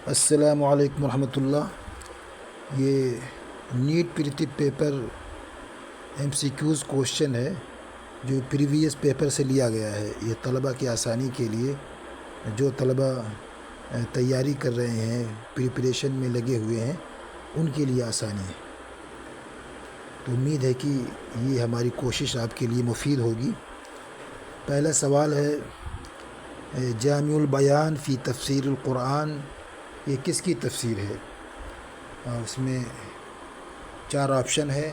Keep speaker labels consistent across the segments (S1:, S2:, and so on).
S1: السلام علیکم ورحمۃ اللہ۔ یہ نیٹ پریتی paper M C Qs question ہے جو پریویس پیپر سے لیا گیا ہے۔ یہ طلبہ کی آسانی کے لیے، جو طلبہ تیاری کر رہے ہیں، پریپریشن میں لگے ہوئے ہیں، ان کے لیے آسانی ہے۔ تو امید ہے کہ یہ ہماری کوشش آپ کے لیے مفید ہوگی۔ پہلا سوال ہے جامع البیان فی تفسیر القرآن، یہ کس کی تفسیر ہے؟ اس میں 4 آپشن ہے: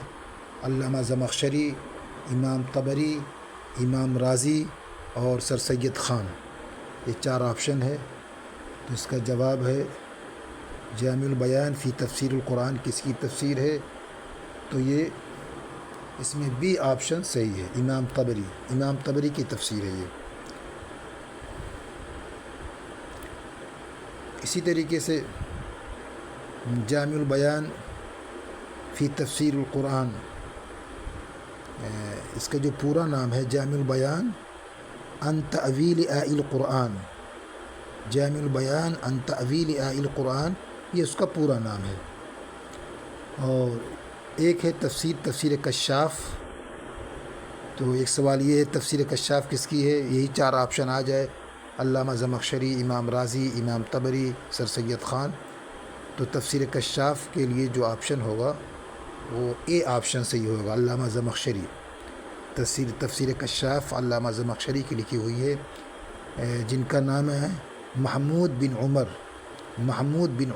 S1: علامہ زمخشری، امام طبری، امام رازی اور سر سید خان۔ یہ 4 آپشن ہے، تو اس کا جواب ہے جامع البیان فی تفسیر القرآن کس کی تفسیر ہے؟ تو یہ اس میں بی آپشن صحیح ہے، امام طبری کی تفسیر ہے یہ۔ اسی طریقے سے جامع البیان فی تفسیر القرآن، اس کا جو پورا نام ہے جامع البیان عن تأویل آیات القرآن، جامع البیان عن تأویل آیات القرآن، یہ اس کا پورا نام ہے۔ اور ایک ہے تفسیر کشاف۔ تو ایک سوال یہ ہے تفسیر کشاف کس کی ہے؟ یہی 4 آپشن آ جائے: علامہ زمخشری، امام رازی، امام طبری، سر سید خان۔ تو تفسیر کشاف کے لیے جو آپشن ہوگا وہ اے آپشن صحیح ہوگا، علامہ زمخشری۔ تفسیر کشاف علامہ زمخشری کی لکھی ہوئی ہے، جن کا نام ہے محمود بن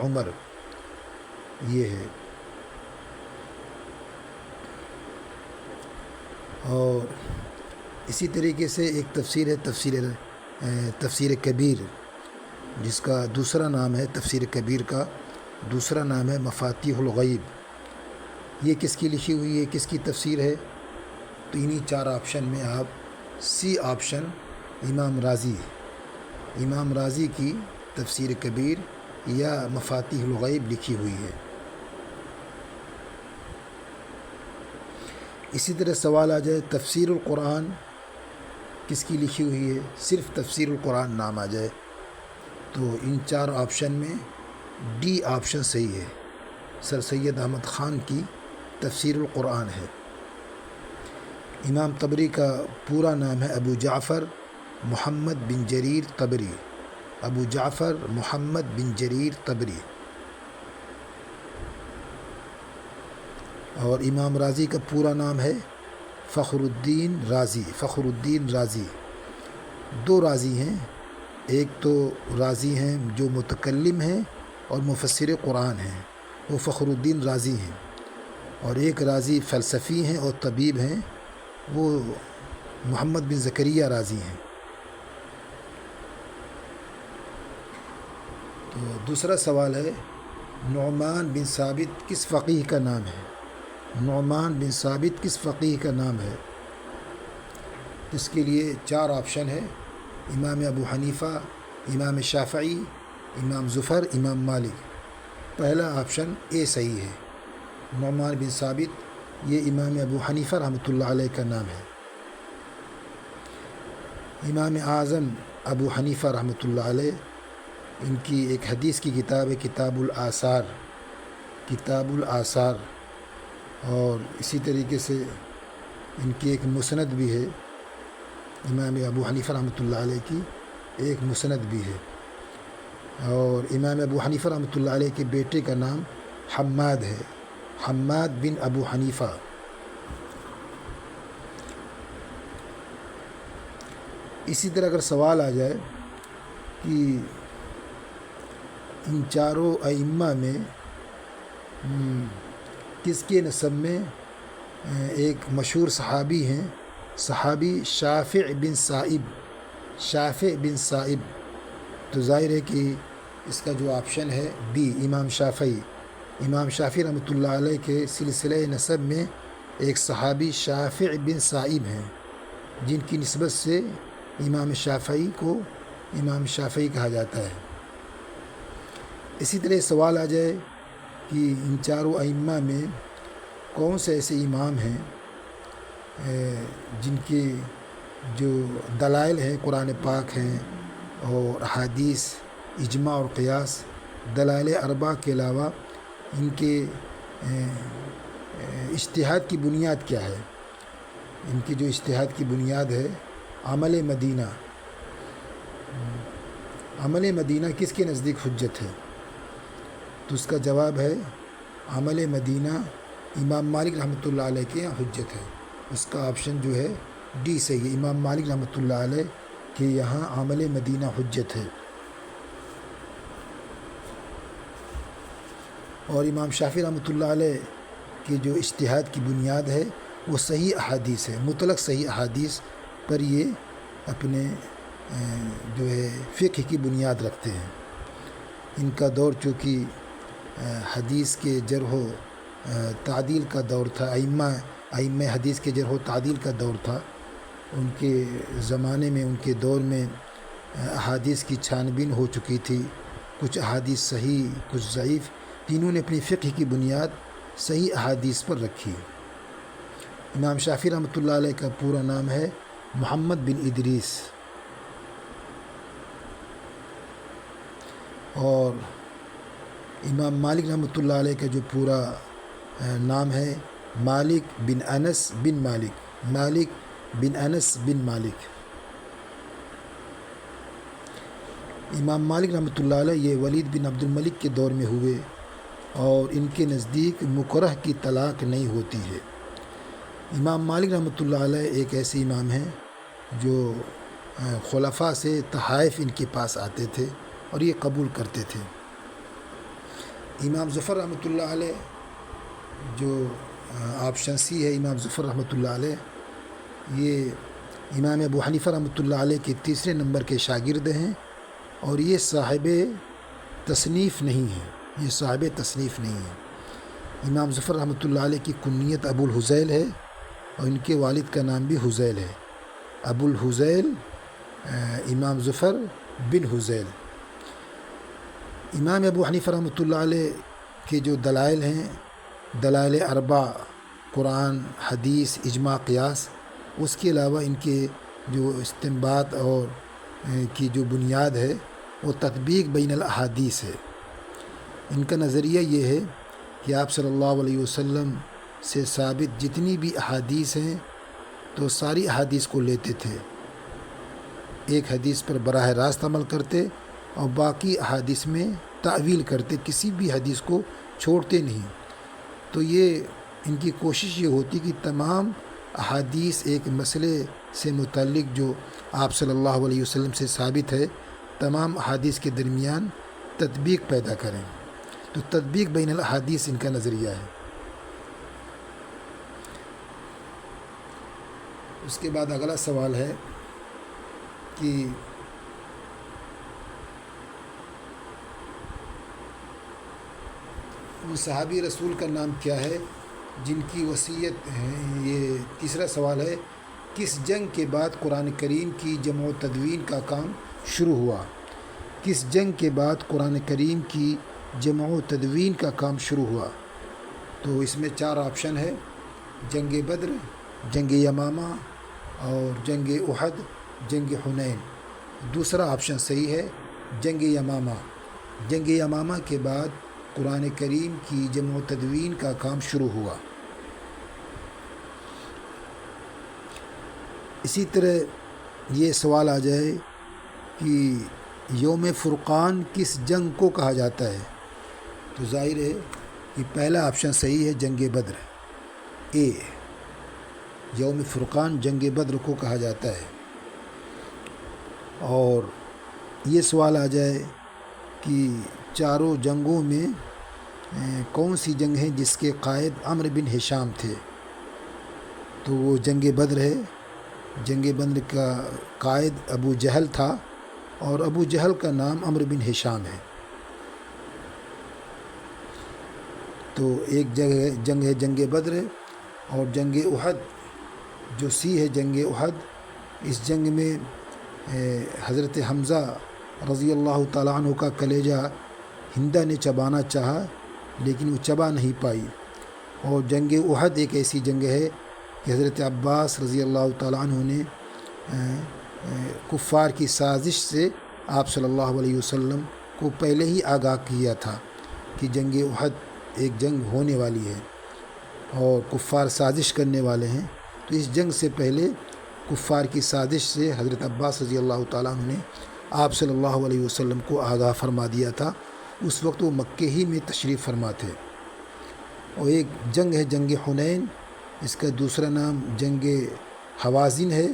S1: عمر یہ ہے۔ اور اسی طریقے سے ایک تفسیر ہے تفسیر کبیر، جس کا دوسرا نام ہے، تفسیر کبیر کا دوسرا نام ہے مفاتیح الغیب۔ یہ کس کی لکھی ہوئی ہے، کس کی تفسیر ہے؟ تو انہی 4 آپشن میں آپ سی آپشن امام رازی کی تفسیر کبیر یا مفاتیح الغیب لکھی ہوئی ہے۔ اسی طرح سوال آ جائے تفسیر القرآن کس کی لکھی ہوئی ہے، صرف تفسیر القرآن نام آ جائے، تو ان 4 آپشن میں ڈی آپشن صحیح ہے، سر سید احمد خان کی تفسیر القرآن ہے۔ امام طبری کا پورا نام ہے ابو جعفر محمد بن جریر طبری، ابو جعفر محمد بن جریر طبری۔ اور امام رازی کا پورا نام ہے فخر الدین رازی۔ 2 رازی ہیں، ایک تو رازی ہیں جو متکلم ہیں اور مفسر قرآن ہیں، وہ فخر الدین رازی ہیں، اور ایک رازی فلسفی ہیں اور طبیب ہیں، وہ محمد بن زکریا رازی ہیں۔ تو دوسرا سوال ہے نعمان بن ثابت کس فقیہ کا نام ہے؟ نعمان بن ثابت کس فقیہ کا نام ہے؟ اس کے لیے 4 آپشن ہے: امام ابو حنیفہ، امام شافعی، امام زفر، امام مالک۔ پہلا آپشن اے صحیح ہے، نعمان بن ثابت یہ امام ابو حنیفہ رحمۃ اللہ علیہ کا نام ہے۔ امام اعظم ابو حنیفہ رحمۃ اللہ علیہ، ان کی ایک حدیث کی کتاب ہے کتاب الآثار، اور اسی طریقے سے ان کی ایک مسند بھی ہے، امام ابو حنیفہ رحمۃ اللہ علیہ کی ایک مسند بھی ہے۔ اور امام ابو حنیفہ رحمۃ اللہ علیہ کے بیٹے کا نام حماد ہے، حماد بن ابو حنیفہ۔ اسی طرح اگر سوال آ جائے کہ ان 4 ائمہ میں کس کے نسب میں ایک مشہور صحابی ہیں، صحابی شافع بن سائب، تو ظاہر ہے کہ اس کا جو آپشن ہے بی، امام شافعی رحمۃ اللہ علیہ کے سلسلہ نسب میں ایک صحابی شافع بن سائب ہیں، جن کی نسبت سے امام شافعی کو امام شافعی کہا جاتا ہے۔ اسی طرح سوال آ جائے کہ ان 4 ائمہ میں کون سے ایسے امام ہیں جن کے جو دلائل ہیں قرآن پاک ہیں اور احادیث، اجماع اور قیاس، دلائل اربع کے علاوہ ان کے اجتہاد کی بنیاد کیا ہے؟ ان کی جو اجتہاد کی بنیاد ہے عمل مدینہ. عمل مدینہ کس کے نزدیک حجت ہے؟ تو اس کا جواب ہے عمل مدینہ امام مالک رحمۃ اللہ علیہ کے یہاں حجت ہے. اس کا آپشن جو ہے ڈی صحیح ہے. امام مالک رحمۃ اللہ علیہ کے یہاں عمل مدینہ حجت ہے. اور امام شافعی رحمۃ اللہ علیہ کی جو اجتہاد کی بنیاد ہے وہ صحیح احادیث ہے. مطلق صحیح احادیث پر یہ اپنے جو ہے فقہ کی بنیاد رکھتے ہیں. ان کا دور چونکہ حدیث کے جرح و تعدیل کا دور تھا، ائمہ حدیث کے جرح و تعدیل کا دور تھا. ان کے زمانے میں، ان کے دور میں احادیث کی چھان بین ہو چکی تھی. کچھ احادیث صحیح، کچھ ضعیف. تینوں نے اپنی فقہ کی بنیاد صحیح احادیث پر رکھی. امام شافعی رحمۃ اللہ علیہ کا پورا نام ہے محمد بن ادریس، اور امام مالک رحمۃ اللہ علیہ کا جو پورا نام ہے مالک بن انس بن مالک. مالک بن انس بن مالک. امام مالک رحمۃ اللہ علیہ یہ ولید بن عبد الملک کے دور میں ہوئے، اور ان کے نزدیک مکرہ کی طلاق نہیں ہوتی ہے. امام مالک رحمۃ اللہ علیہ ایک ایسے امام ہیں جو خلفاء سے تحائف ان کے پاس آتے تھے اور یہ قبول کرتے تھے. امام ظفر رحمۃ اللہ علیہ جو آپشن سی ہے، امام ظفر رحمۃ اللہ علیہ یہ امام ابو حنیفہ رحمۃ اللہ علیہ کے تیسرے نمبر کے شاگرد ہیں، اور یہ صاحب تصنیف نہیں ہیں. یہ صاحب تصنیف نہیں ہیں. امام ظفر رحمۃ اللہ علیہ کی کنیت ابو الحزیل ہے، اور ان کے والد کا نام بھی حزیل ہے. ابو الحزیل امام ظفر بن حزیل. امام ابو حنیفہ رحمۃ اللہ علیہ کے جو دلائل ہیں، دلائل اربع، قرآن، حدیث، اجماع، قیاس، اس کے علاوہ ان کے جو استنباط اور کی جو بنیاد ہے وہ تطبیق بین الاحادیث ہے. ان کا نظریہ یہ ہے کہ آپ صلی اللہ علیہ وسلم سے ثابت جتنی بھی احادیث ہیں تو ساری احادیث کو لیتے تھے، ایک حدیث پر براہ راست عمل کرتے اور باقی احادیث میں تعویل کرتے، کسی بھی حدیث کو چھوڑتے نہیں. تو یہ ان کی کوشش یہ ہوتی کہ تمام احادیث ایک مسئلے سے متعلق جو آپ صلی اللہ علیہ وسلم سے ثابت ہے، تمام احادیث کے درمیان تطبیق پیدا کریں. تو تطبیق بین الاحادیث ان کا نظریہ ہے. اس کے بعد اگلا سوال ہے کہ ان صحابی رسول کا نام کیا ہے جن کی وصیت ہے. یہ تیسرا سوال ہے کس جنگ کے بعد قرآن کریم کی جمع و تدوین کا کام شروع ہوا؟ کس جنگ کے بعد قرآن کریم کی جمع و تدوین کا کام شروع ہوا؟ تو اس میں 4 آپشن ہے: جنگ بدر، جنگ یمامہ، اور جنگ احد، جنگ حنین. دوسرا آپشن صحیح ہے، جنگ یمامہ. جنگ یمامہ کے بعد قرآن کریم کی جمع و تدوین کا کام شروع ہوا. اسی طرح یہ سوال آ جائے کہ یوم فرقان کس جنگ کو کہا جاتا ہے؟ تو ظاہر ہے کہ پہلا آپشن صحیح ہے، جنگ بدر. اے، یوم فرقان جنگ بدر کو کہا جاتا ہے. اور یہ سوال آ جائے کہ چاروں جنگوں میں کون سی جنگ ہے جس کے قائد عمرو بن ہشام تھے؟ تو وہ جنگ بدر ہے. جنگ بدر کا قائد ابو جہل تھا، اور ابو جہل کا نام عمرو بن ہشام ہے. تو ایک جنگ ہے جنگ بدر، اور جنگ احد جو سی ہے جنگ احد. اس جنگ میں حضرت حمزہ رضی اللہ تعالیٰ عنہ کا کلیجہ ہندہ نے چبانا چاہا لیکن وہ چبا نہیں پائی. اور جنگ احد ایک ایسی جنگ ہے کہ حضرت عباس رضی اللہ تعالیٰ عنہ نے کفار کی سازش سے آپ صلی اللہ علیہ وسلم کو پہلے ہی آگاہ کیا تھا کہ جنگ احد ایک جنگ ہونے والی ہے اور کفار سازش کرنے والے ہیں، تو اس جنگ سے پہلے کفار کی سازش سے حضرت عباس رضی اللہ تعالیٰ عنہ نے آپ صلی اللہ علیہ وسلم کو آگاہ فرما دیا تھا۔ اس وقت وہ مکے ہی میں تشریف فرما تھے۔ اور ایک جنگ ہے جنگ حنین، اس کا دوسرا نام جنگ حوازن ہے،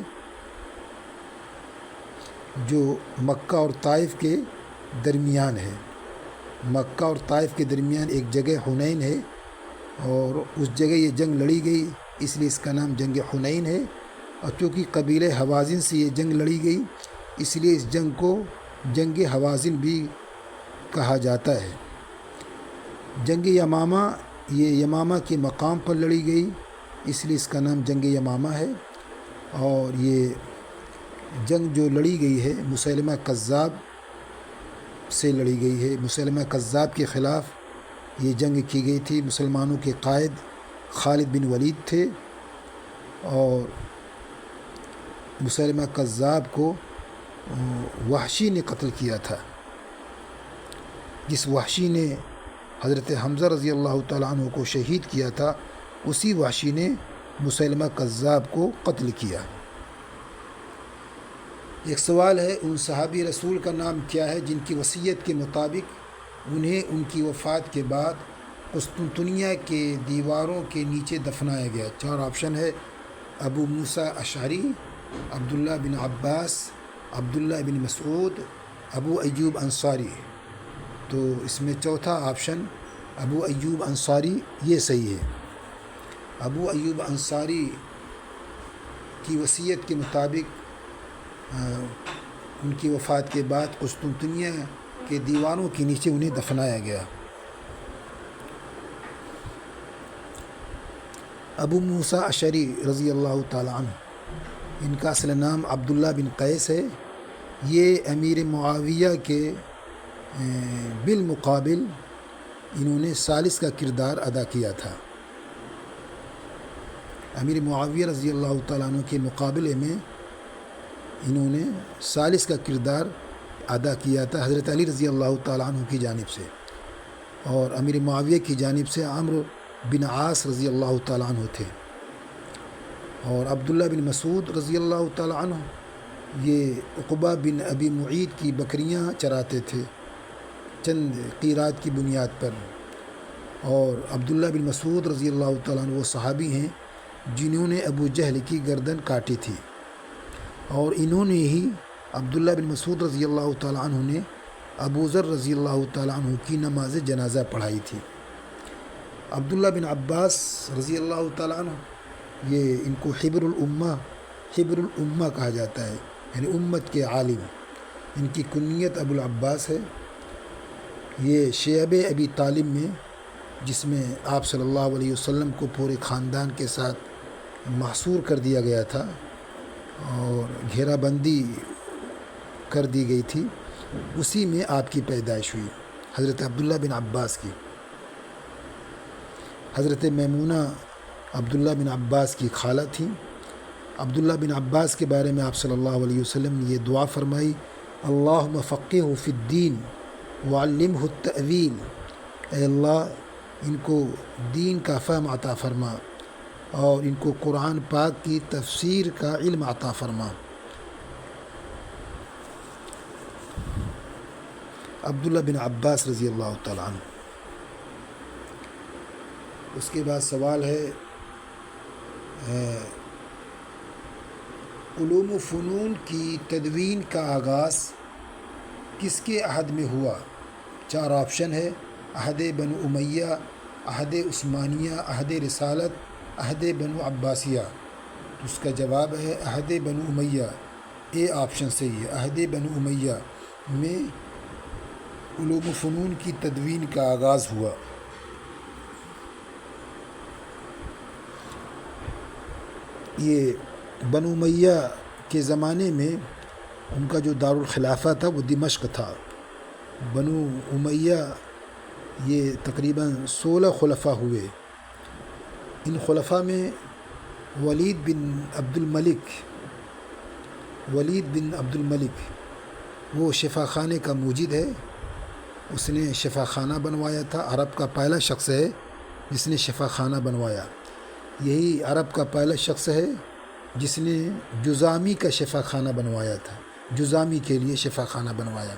S1: جو مکہ اور طائف کے درمیان ہے۔ مکہ اور طائف کے درمیان ایک جگہ حنین ہے، اور اس جگہ یہ جنگ لڑی گئی، اس لیے اس کا نام جنگ حنین ہے۔ اور چونکہ قبیلہ حوازن سے یہ جنگ لڑی گئی، اس لیے اس جنگ کو جنگ حوازن بھی کہا جاتا ہے۔ جنگ یمامہ، یہ یمامہ کے مقام پر لڑی گئی، اس لیے اس کا نام جنگ یمامہ ہے۔ اور یہ جنگ جو لڑی گئی ہے مسیلمہ کذاب سے لڑی گئی ہے۔ مسیلمہ کذاب کے خلاف یہ جنگ کی گئی تھی۔ مسلمانوں کے قائد خالد بن ولید تھے، اور مسیلمہ کذاب کو وحشی نے قتل کیا تھا۔ جس وحشی نے حضرت حمزہ رضی اللہ تعالیٰ عنہ کو شہید کیا تھا، اسی وحشی نے مسیلمہ کذاب کو قتل کیا۔ ایک سوال ہے، ان صحابی رسول کا نام کیا ہے جن کی وصیت کے مطابق انہیں ان کی وفات کے بعد قسطنطنیہ کے دیواروں کے نیچے دفنایا گیا؟ 4 آپشن ہے: ابو موسیٰ اشعری، عبداللہ بن عباس، عبداللہ بن مسعود، ابو ایوب انصاری۔ تو اس میں چوتھا آپشن ابو ایوب انصاری یہ صحیح ہے۔ ابو ایوب انصاری کی وصیت کے مطابق ان کی وفات کے بعد قسطنطنیہ کے دیواروں کے نیچے انہیں دفنایا گیا۔ ابو موسیٰ اشعری رضی اللہ تعالیٰ عنہ، ان کا اصل نام عبداللہ بن قیس ہے۔ یہ امیر معاویہ کے بالمقابل انہوں نے ثالث کا کردار ادا کیا تھا۔ امیر معاویہ رضی اللہ تعالیٰ عنہ کے مقابلے میں انہوں نے ثالث کا کردار ادا کیا تھا حضرت علی رضی اللہ تعالیٰ عنہ کی جانب سے، اور امیر معاویہ کی جانب سے عمرو بن عاص رضی اللہ تعالیٰ عنہ تھے۔ اور عبداللہ بن مسعود رضی اللہ تعالیٰ عنہ یہ عقبہ بن ابی معیط کی بکریاں چراتے تھے چند قیرات کی بنیاد پر۔ اور عبداللہ بن مسعود رضی اللہ تعالیٰ عنہ وہ صحابی ہیں جنہوں نے ابو جہل کی گردن کاٹی تھی، اور انہوں نے ہی عبداللہ بن مسعود رضی اللہ تعالیٰ عنہ نے ابو ذر رضی اللہ تعالیٰ عنہ کی نماز جنازہ پڑھائی تھی۔ عبداللہ بن عباس رضی اللہ تعالیٰ عنہ یہ ان کو حبر الامہ کہا جاتا ہے، یعنی امت کے عالم۔ ان کی کنیت ابو العباس ہے۔ یہ شعب ابی طالب میں، جس میں آپ صلی اللہ علیہ وسلم کو پورے خاندان کے ساتھ محصور کر دیا گیا تھا اور گھیرا بندی کر دی گئی تھی، اسی میں آپ کی پیدائش ہوئی، حضرت عبداللہ بن عباس کی۔ حضرت میمونہ عبداللہ بن عباس کی خالہ تھیں۔ عبداللہ بن عباس کے بارے میں آپ صلی اللہ علیہ وسلم نے یہ دعا فرمائی: اللہم فقہہ فی الدین وعلمہ التأویل، اے اللہ ان کو دین کا فہم عطا فرما اور ان کو قرآن پاک کی تفسیر کا علم عطا فرما۔ عبداللہ بن عباس رضی اللہ تعالیٰ عنہ۔ اس کے بعد سوال ہے، علوم و فنون کی تدوین کا آغاز کس کے عہد میں ہوا؟ 4 آپشن ہے: عہد بنو امیہ، عہد عثمانیہ، عہد رسالت، عہد بنو عباسیہ۔ تو اس کا جواب ہے عہد بنو امیہ، اے آپشن صحیح ہے۔ عہد بنو امیہ میں علوم و فنون کی تدوین کا آغاز ہوا۔ یہ بنو امیہ کے زمانے میں ان کا جو دارالخلافہ تھا وہ دمشق تھا۔ بنو امیہ یہ تقریباً 16 خلفاء ہوئے۔ ان خلفاء میں ولید بن عبد الملک وہ شفا خانے کا موجد ہے، اس نے شفا خانہ بنوایا تھا، عرب کا پہلا شخص ہے جس نے شفا خانہ بنوایا. یہی عرب کا پہلا شخص ہے جس نے جذامی کا شفا خانہ بنوایا تھا، جذامی کے لیے شفا خانہ بنوایا.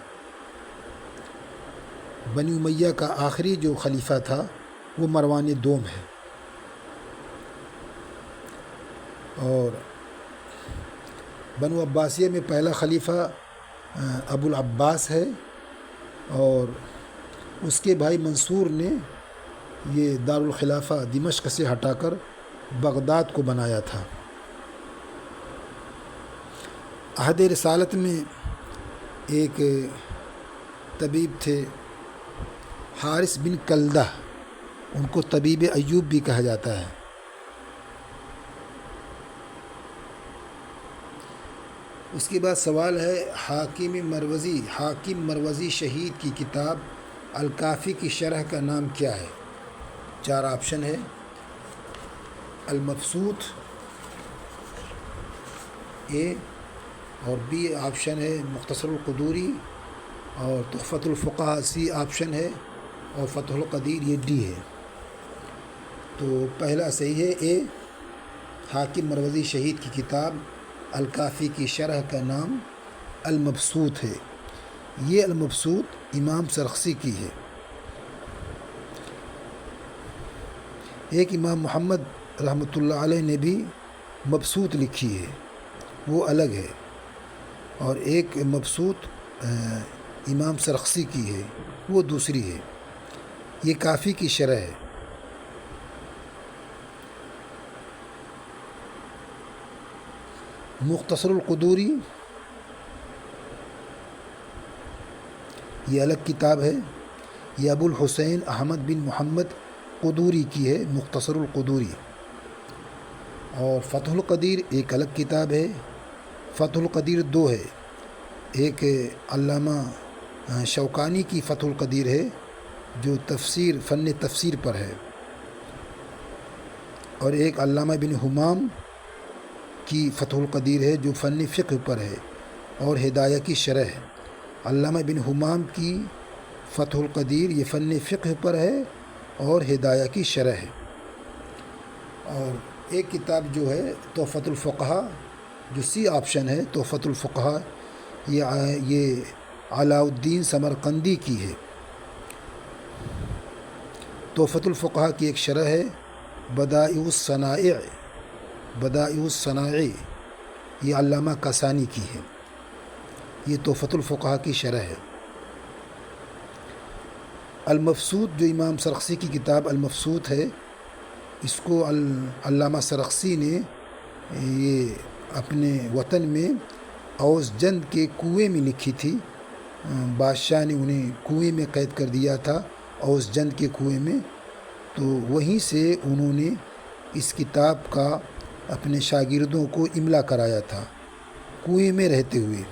S1: بنی امیہ کا آخری جو خلیفہ تھا وہ مروان دوم ہے، اور بنو عباسیہ میں پہلا خلیفہ ابو العباس ہے، اور اس کے بھائی منصور نے یہ دارالخلافہ دمشق سے ہٹا کر بغداد کو بنایا تھا. عہد رسالت میں ایک طبیب تھے حارث بن کلدہ، ان کو طبیب ایوب بھی کہا جاتا ہے. اس کے بعد سوال ہے حاکم مروزی شہید کی کتاب الکافی کی شرح کا نام کیا ہے؟ 4 آپشن ہے: المبسوط اے، اور بی آپشن ہے مختصر القدوری، اور تحفۃ الفقہاء سی آپشن ہے، اور فتح القدیر یہ ڈی ہے. تو پہلا صحیح ہے اے، حاکم مروزی شہید کی کتاب الکافی کی شرح کا نام المبسوط ہے. یہ المبسوط امام سرخسی کی ہے. ایک امام محمد رحمۃ اللہ علیہ نے بھی مبسوط لکھی ہے، وہ الگ ہے، اور ایک مبسوط امام سرخسی کی ہے، وہ دوسری ہے. یہ کافی کی شرح ہے. مختصر القدوری یہ الگ کتاب ہے، یہ ابو الحسین احمد بن محمد قدوری کی ہے، مختصر القدوری. اور فتح القدیر ایک الگ کتاب ہے. فتح القدیر 2 ہے، ایک علامہ شوکانی کی فتح القدیر ہے جو فن تفسیر پر ہے، اور ایک علامہ بن حمام کی فتح القدیر ہے جو فن فقہ پر ہے اور ہدایہ کی شرح ہے. علامہ بن حمام کی فتح القدیر یہ فن فقہ پر ہے اور ہدایہ کی شرح ہے. اور ایک کتاب جو ہے تحفۃ الفقہاء جو سی آپشن ہے، تحفۃ الفقہاء یہ علاء الدین سمرقندی کی ہے. تحفۃ الفقہاء کی ایک شرح ہے بدائع الصنائع، یہ علامہ کاسانی کی ہے. یہ تحفۃ الفقہاء کی شرح ہے. المبسوط جو امام سرخسی کی کتاب المبسوط ہے، اس کو علامہ سرخسی نے یہ اپنے وطن میں اوس جند کے کنویں میں لکھی تھی. بادشاہ نے انہیں کنویں میں قید کر دیا تھا، اوس جند کے کنویں میں، تو وہیں سے انہوں نے اس کتاب کا اپنے شاگردوں کو املا کرایا تھا کنویں میں رہتے ہوئے.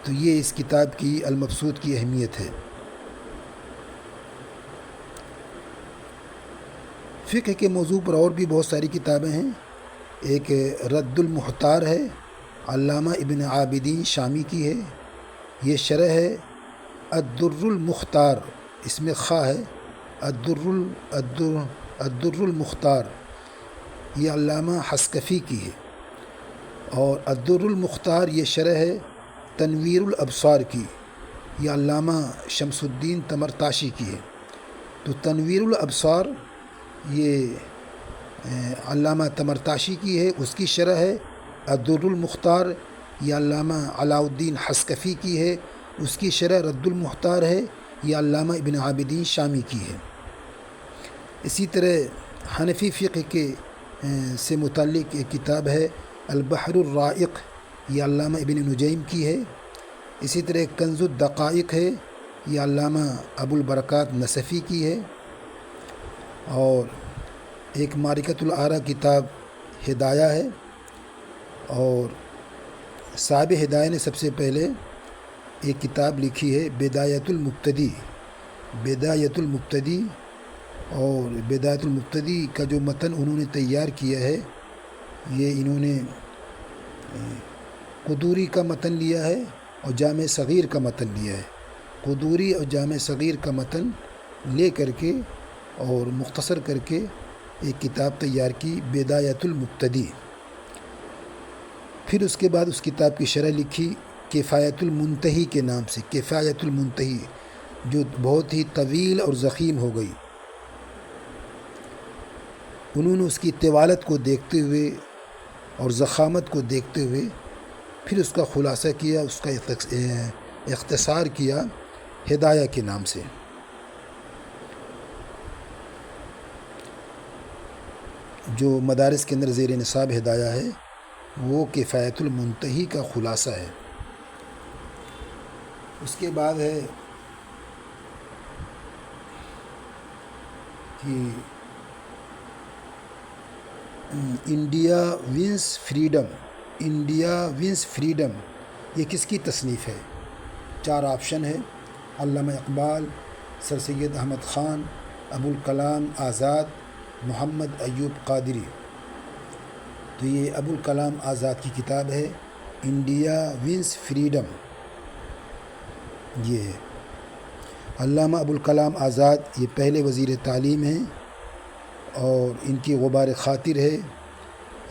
S1: تو یہ اس کتاب کی المبسوط کی اہمیت ہے. فقہ کے موضوع پر اور بھی بہت ساری کتابیں ہیں. ایک رد المحتار ہے، علامہ ابن عابدین شامی کی ہے. یہ شرح ہے الدر المختار، اس میں خا ہے، الدر المختار، یہ علامہ حسکفی کی ہے. اور الدر المختار یہ شرح ہے تنویر الابصار کی، یہ علامہ شمس الدین تمرتاشی کی ہے. تو تنویر الابصار یہ علامہ تمرتاشی کی ہے، اس کی شرح ہے. الدر المختار یہ علامہ علاء الدین حسکفی کی ہے، اس کی شرح رد المختار ہے، یہ علامہ ابن عابدین شامی کی ہے. اسی طرح حنفی فقہ کے سے متعلق ایک کتاب ہے البحر الرائق، یہ علامہ ابن نجیم کی ہے. اسی طرح کنز الدقائق ہے، یہ علامہ ابو البرکات نصفی کی ہے. اور ایک معرکۃ الآراء کتاب ہدایہ ہے، اور صاحب ہدایہ نے سب سے پہلے ایک کتاب لکھی ہے بدایۃ المبتدی. اور بدایۃ المبتدی کا جو متن انہوں نے تیار کیا ہے، یہ انہوں نے قدوری کا متن لیا ہے اور جامع صغیر کا متن لیا ہے۔ قدوری اور جامع صغیر کا متن لے کر کے اور مختصر کر کے ایک کتاب تیار کی، بدایۃ المبتدی۔ پھر اس کے بعد اس کتاب کی شرح لکھی کفایۃ المنتہی کے نام سے، کفایۃ المنتہی، جو بہت ہی طویل اور ضخیم ہو گئی۔ انہوں نے اس کی طوالت کو دیکھتے ہوئے اور ضخامت کو دیکھتے ہوئے پھر اس کا خلاصہ کیا، اس کا اختصار کیا ہدایہ کے نام سے۔ جو مدارس کے اندر زیر نصاب ہدایہ ہے وہ کفایۃ المنتہی کا خلاصہ ہے۔ اس کے بعد ہے کہ India Wins Freedom, India Wins Freedom یہ کس کی تصنیف ہے؟ 4 آپشن ہے: علامہ اقبال، سر سید احمد خان، ابوالکلام آزاد، محمد ایوب قادری۔ تو یہ ابوالکلام آزاد کی کتاب ہے انڈیا ونس فریڈم، یہ ہے۔ علامہ ابوالکلام آزاد یہ پہلے وزیر تعلیم ہیں اور ان کی غبار خاطر ہے۔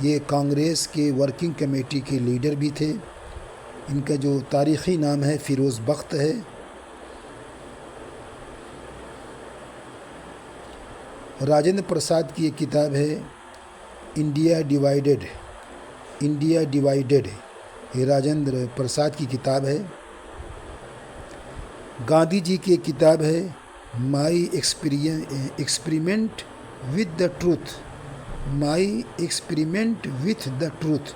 S1: یہ کانگریس کے ورکنگ کمیٹی کے لیڈر بھی تھے۔ ان کا جو تاریخی نام ہے فیروز بخت ہے۔ راجندر پرساد کی ایک کتاب ہے انڈیا ڈیوائیڈڈ، انڈیا ڈیوائیڈڈ، یہ راجندر پرساد کی کتاب ہے۔ گاندھی جی کی ایک کتاب ہے my experiment with the truth, my experiment with the truth,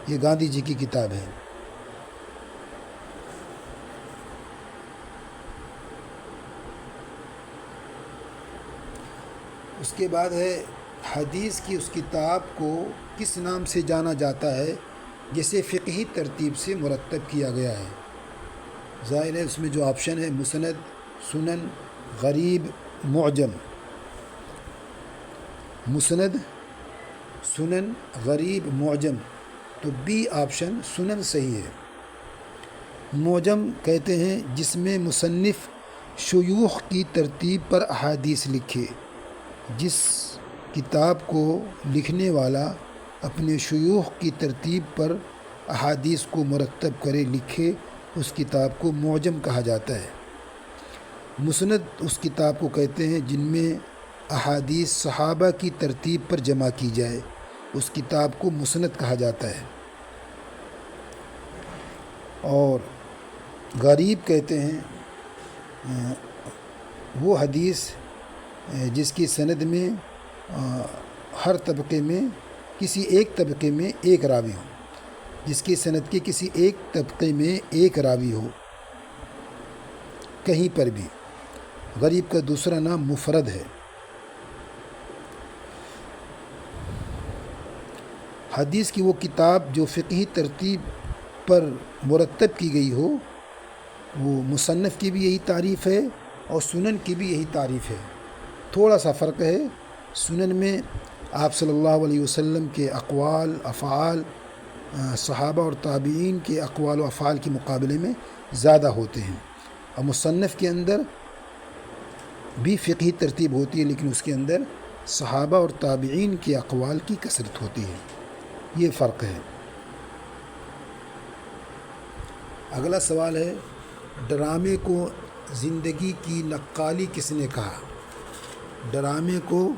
S1: یہ گاندھی جی کی کتاب ہے۔ اس کے بعد ہے حدیث کی اس کتاب کو کس نام سے جانا جاتا ہے جسے فقہی ترتیب سے مرتب کیا گیا ہے؟ ظاہر ہے اس میں جو آپشن ہے مسند، سنن، غریب، معجم۔ مسند، سنن، غریب، معجم، تو بی آپشن سنن صحیح ہے۔ معجم کہتے ہیں جس میں مصنف شیوخ کی ترتیب پر احادیث لکھے، جس کتاب کو لکھنے والا اپنے شیوخ کی ترتیب پر احادیث کو مرتب کرے لکھے، اس کتاب کو معجم کہا جاتا ہے۔ مسند اس کتاب کو کہتے ہیں جن میں احادیث صحابہ کی ترتیب پر جمع کی جائے، اس کتاب کو مسند کہا جاتا ہے۔ اور غریب کہتے ہیں وہ حدیث جس کی سند میں ہر طبقے میں کسی ایک طبقے میں ایک راوی ہو، جس کی سند کے کسی ایک طبقے میں ایک راوی ہو کہیں پر بھی۔ غریب کا دوسرا نام مفرد ہے۔ حدیث کی وہ کتاب جو فقہی ترتیب پر مرتب کی گئی ہو، وہ مصنف کی بھی یہی تعریف ہے اور سنن کی بھی یہی تعریف ہے۔ تھوڑا سا فرق ہے، سنن میں آپ صلی اللہ علیہ وسلم کے اقوال، افعال، صحابہ اور تابعین کے اقوال و افعال کے مقابلے میں زیادہ ہوتے ہیں، اور مصنف کے اندر بھی فقہی ترتیب ہوتی ہے لیکن اس کے اندر صحابہ اور تابعین کے اقوال کی کثرت ہوتی ہے، یہ فرق ہے۔ اگلا سوال ہے ڈرامے کو زندگی کی نقالی کس نے کہا؟ ڈرامے کو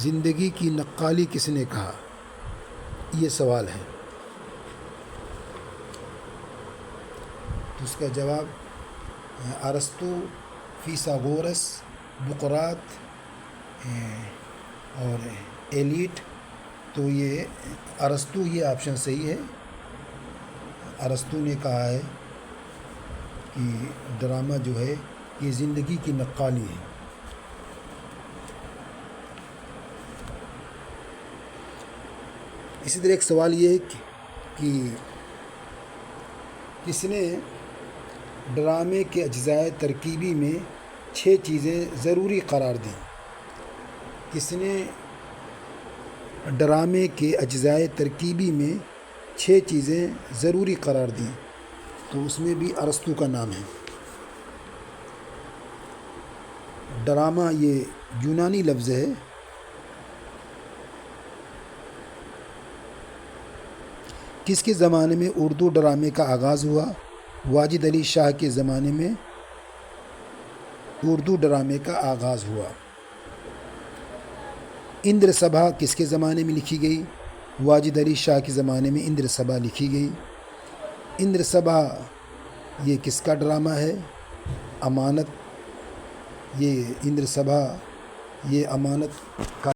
S1: زندگی کی نقالی کس نے کہا؟ یہ سوال ہے۔ تو اس کا جواب ارسطو، فیثاغورس، بقراط اور ایلیٹ۔ تو یہ ارسطو، یہ آپشن صحیح ہے۔ ارسطو نے کہا ہے کہ ڈرامہ جو ہے یہ زندگی کی نقالی ہے۔ اسی طرح ایک سوال یہ ہے کہ کس نے ڈرامے کے اجزاء ترکیبی میں 6 چیزیں ضروری قرار دیں؟ کس نے ڈرامے کے اجزاء ترکیبی میں 6 چیزیں ضروری قرار دیں؟ تو اس میں بھی ارسطو کا نام ہے۔ ڈرامہ یہ یونانی لفظ ہے۔ کس کے زمانے میں اردو ڈرامے کا آغاز ہوا؟ واجد علی شاہ کے زمانے میں اردو ڈرامے کا آغاز ہوا۔ اندر سبھا کس کے زمانے میں لکھی گئی؟ واجد علی شاہ کے زمانے میں اندر سبھا لکھی گئی۔ اندر سبھا یہ کس کا ڈرامہ ہے؟ امانت۔ یہ اندر سبھا یہ امانت کا